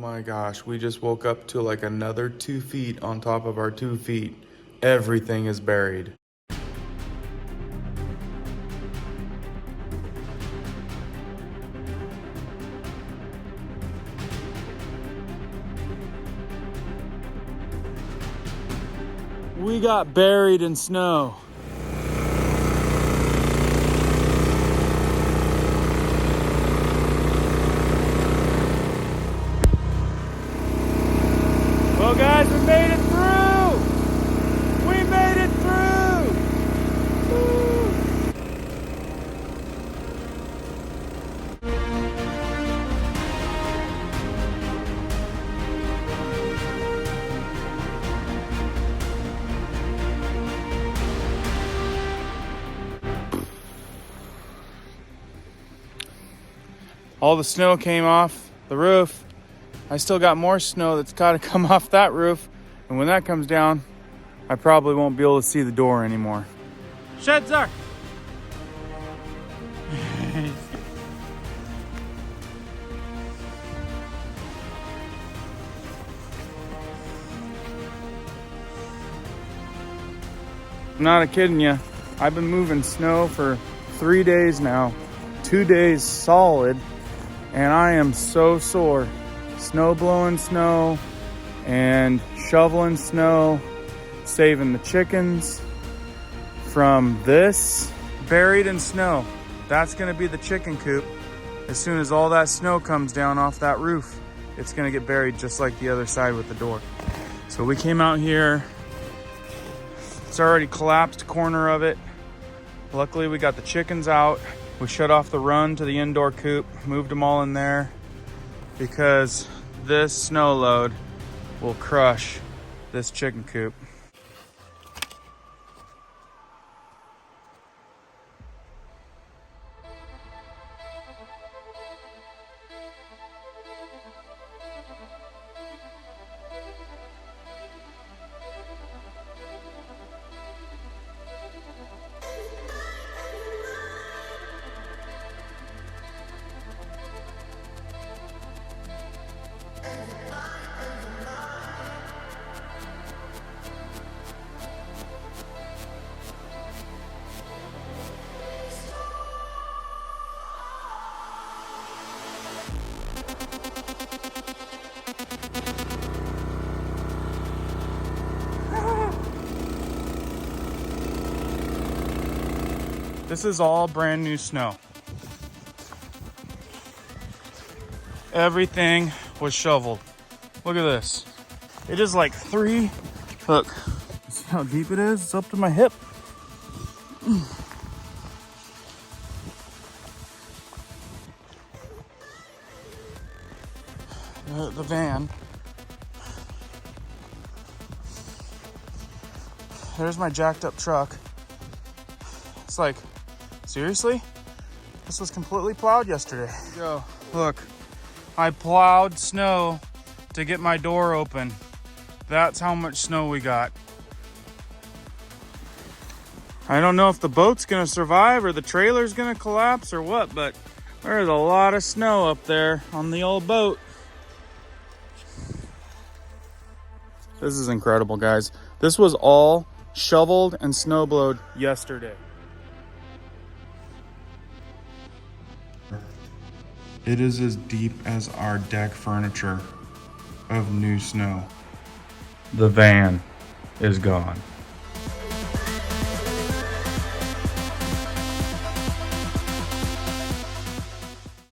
my gosh, we just woke up to like another 2 feet on top of our 2 feet. Everything is buried. We got buried in snow. Well, guys, we made it through! We made it through! Woo! All the snow came off the roof. I still got more snow that's got to come off that roof. And when that comes down, I probably won't be able to see the door anymore. Sheds are. I'm not kidding you. I've been moving snow for 3 days now, 2 days solid, and I am so sore. Snow blowing snow and shoveling snow, saving the chickens from this. Buried in snow. That's gonna be the chicken coop. As soon as all that snow comes down off that roof, it's gonna get buried just like the other side with the door. So we came out here. It's already collapsed, corner of it. Luckily we got the chickens out. We shut off the run to the indoor coop, moved them all in there, because this snow load will crush this chicken coop. This is all brand new snow. Everything was shoveled. Look at this. It is like look, see how deep it is? It's up to my hip. The van. There's my jacked up truck. It's like, seriously? This was completely plowed yesterday. Go. Look, I plowed snow to get my door open. That's how much snow we got. I don't know if the boat's gonna survive or the trailer's gonna collapse or what, but there's a lot of snow up there on the old boat. This is incredible, guys. This was all shoveled and snowblowed yesterday. It is as deep as our deck furniture of new snow. The van is gone.